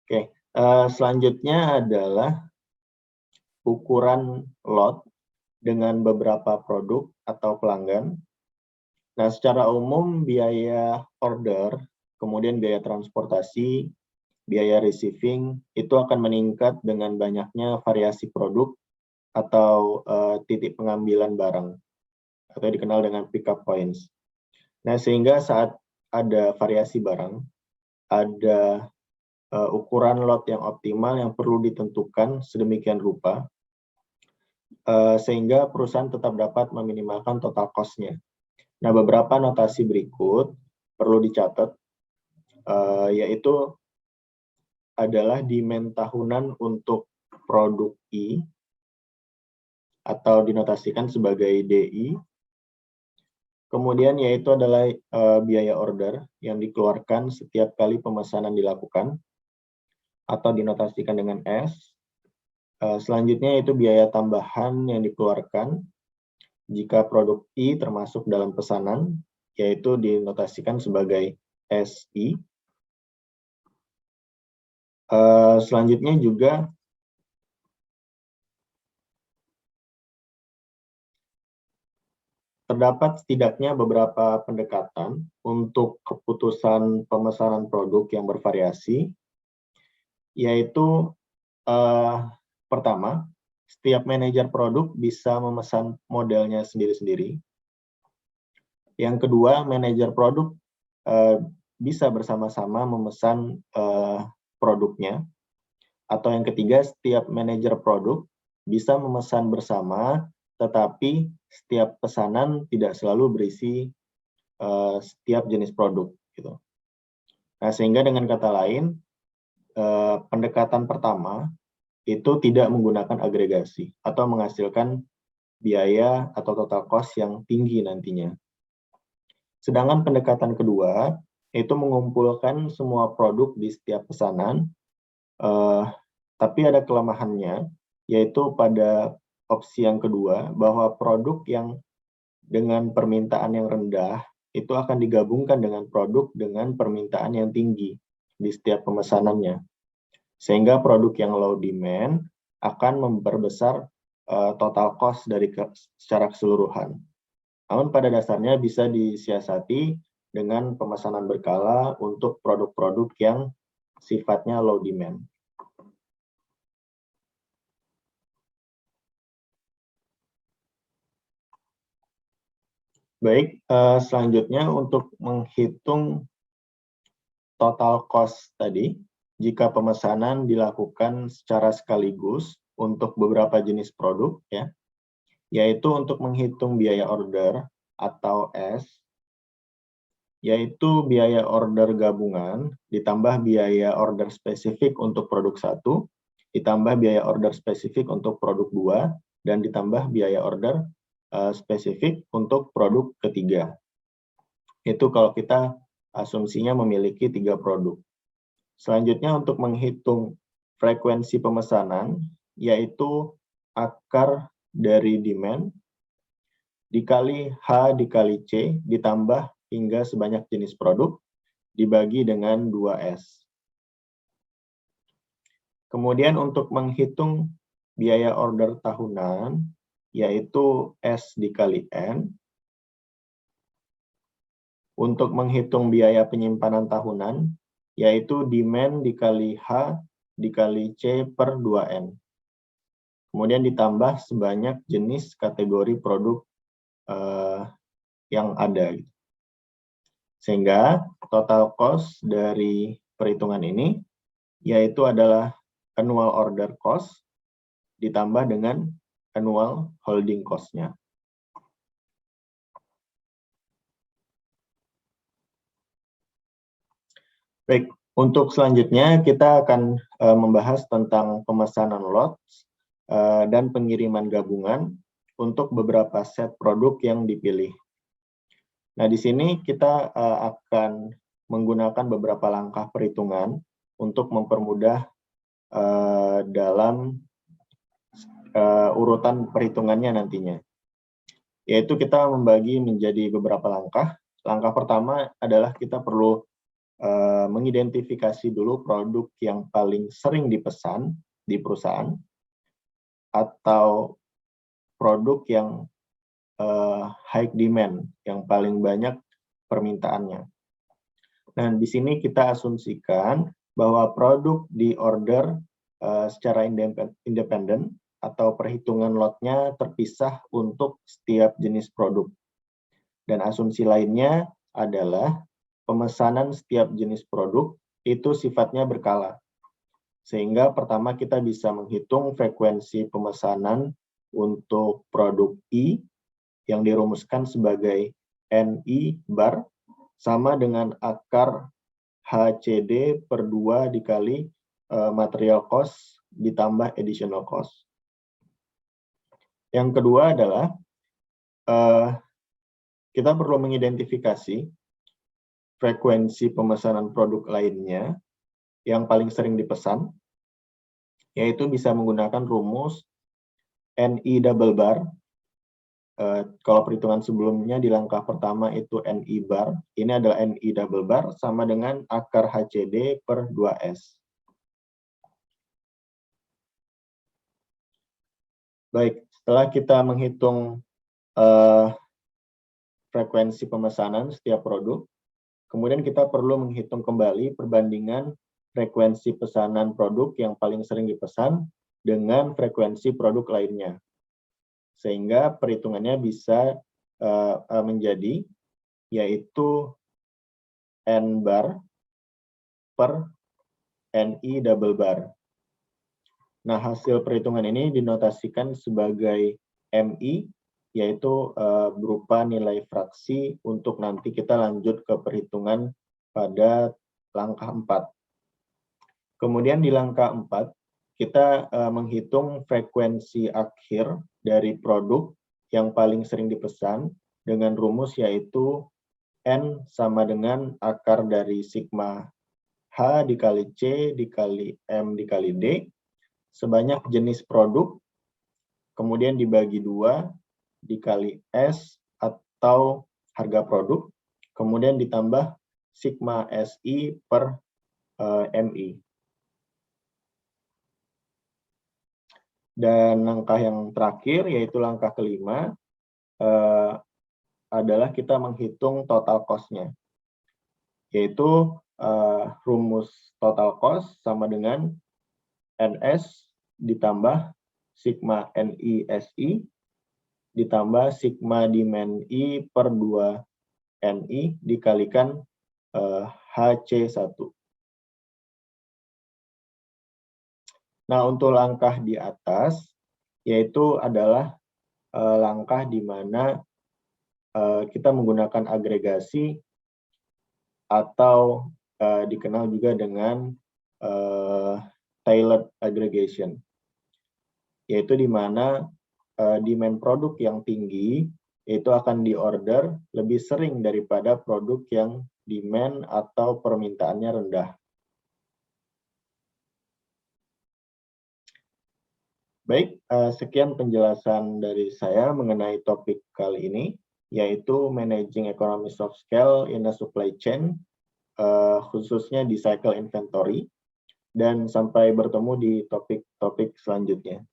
Oke, selanjutnya adalah ukuran lot dengan beberapa produk atau pelanggan. Nah, secara umum biaya order, kemudian biaya transportasi, biaya receiving itu akan meningkat dengan banyaknya variasi produk atau titik pengambilan barang atau dikenal dengan pickup points. Nah, sehingga saat ada variasi barang, ada ukuran lot yang optimal yang perlu ditentukan sedemikian rupa sehingga perusahaan tetap dapat meminimalkan total cost-nya. Nah, beberapa notasi berikut perlu dicatat, yaitu adalah demand tahunan untuk produk I atau dinotasikan sebagai DI. Kemudian yaitu adalah biaya order yang dikeluarkan setiap kali pemesanan dilakukan atau dinotasikan dengan S. Selanjutnya yaitu biaya tambahan yang dikeluarkan jika produk I termasuk dalam pesanan, yaitu dinotasikan sebagai SI. Selanjutnya juga terdapat setidaknya beberapa pendekatan untuk keputusan pemesanan produk yang bervariasi, yaitu pertama, setiap manajer produk bisa memesan modelnya sendiri-sendiri. Yang kedua, manajer produk bisa bersama-sama memesan produknya. Atau yang ketiga, setiap manajer produk bisa memesan bersama, tetapi setiap pesanan tidak selalu berisi setiap jenis produk. Gitu. Nah, sehingga dengan kata lain, pendekatan pertama itu tidak menggunakan agregasi atau menghasilkan biaya atau total cost yang tinggi nantinya. Sedangkan pendekatan kedua itu mengumpulkan semua produk di setiap pesanan, tapi ada kelemahannya, yaitu pada opsi yang kedua, bahwa produk yang dengan permintaan yang rendah itu akan digabungkan dengan produk dengan permintaan yang tinggi di setiap pemesanannya. Sehingga produk yang low demand akan memperbesar total cost secara keseluruhan. Namun pada dasarnya bisa disiasati dengan pemesanan berkala untuk produk-produk yang sifatnya low demand. Baik, selanjutnya untuk menghitung total cost tadi, jika pemesanan dilakukan secara sekaligus untuk beberapa jenis produk, ya, yaitu untuk menghitung biaya order atau S, yaitu biaya order gabungan ditambah biaya order spesifik untuk produk 1, ditambah biaya order spesifik untuk produk 2, dan ditambah biaya order spesifik untuk produk ketiga. Itu kalau kita asumsinya memiliki 3 produk. Selanjutnya untuk menghitung frekuensi pemesanan, yaitu akar dari demand dikali H dikali C ditambah hingga sebanyak jenis produk dibagi dengan 2S. Kemudian untuk menghitung biaya order tahunan, yaitu S dikali N. Untuk menghitung biaya penyimpanan tahunan, yaitu demand dikali H dikali C per 2N. Kemudian ditambah sebanyak jenis kategori produk yang ada. Sehingga total cost dari perhitungan ini, yaitu adalah annual order cost ditambah dengan annual holding cost-nya. Baik, untuk selanjutnya kita akan membahas tentang pemesanan lot dan pengiriman gabungan untuk beberapa set produk yang dipilih. Nah, di sini kita akan menggunakan beberapa langkah perhitungan untuk mempermudah dalam urutan perhitungannya nantinya. Yaitu kita membagi menjadi beberapa langkah. Langkah pertama adalah kita perlu mengidentifikasi dulu produk yang paling sering dipesan di perusahaan atau produk yang high demand, yang paling banyak permintaannya. Nah, di sini kita asumsikan bahwa produk di order secara independen atau perhitungan lotnya terpisah untuk setiap jenis produk. Dan asumsi lainnya adalah pemesanan setiap jenis produk itu sifatnya berkala. Sehingga pertama kita bisa menghitung frekuensi pemesanan untuk produk I yang dirumuskan sebagai NI bar sama dengan akar HCD per 2 dikali material cost ditambah additional cost. Yang kedua adalah kita perlu mengidentifikasi frekuensi pemesanan produk lainnya yang paling sering dipesan, yaitu bisa menggunakan rumus NI double bar. Kalau perhitungan sebelumnya di langkah pertama itu NI bar, ini adalah NI double bar sama dengan akar HCD per 2S. Baik, setelah kita menghitung frekuensi pemesanan setiap produk, kemudian kita perlu menghitung kembali perbandingan frekuensi pesanan produk yang paling sering dipesan dengan frekuensi produk lainnya. Sehingga perhitungannya bisa menjadi yaitu N bar per NI double bar. Nah, hasil perhitungan ini dinotasikan sebagai MI, yaitu berupa nilai fraksi untuk nanti kita lanjut ke perhitungan pada langkah 4. Kemudian di langkah 4, kita menghitung frekuensi akhir dari produk yang paling sering dipesan dengan rumus yaitu N sama dengan akar dari sigma H dikali C dikali M dikali D sebanyak jenis produk, kemudian dibagi 2 dikali S atau harga produk, kemudian ditambah sigma SI per MI. Dan langkah yang terakhir, yaitu langkah kelima, adalah kita menghitung total cost-nya. Yaitu rumus total cost sama dengan NS ditambah sigma NI SI ditambah sigma demand I per 2 NI dikalikan HC1. Nah, untuk langkah di atas, yaitu adalah langkah di mana kita menggunakan agregasi atau dikenal juga dengan tailored aggregation, yaitu di mana demand produk yang tinggi itu akan diorder lebih sering daripada produk yang demand atau permintaannya rendah. Baik, sekian penjelasan dari saya mengenai topik kali ini, yaitu Managing Economies of Scale in a Supply Chain, khususnya di cycle inventory, dan sampai bertemu di topik-topik selanjutnya.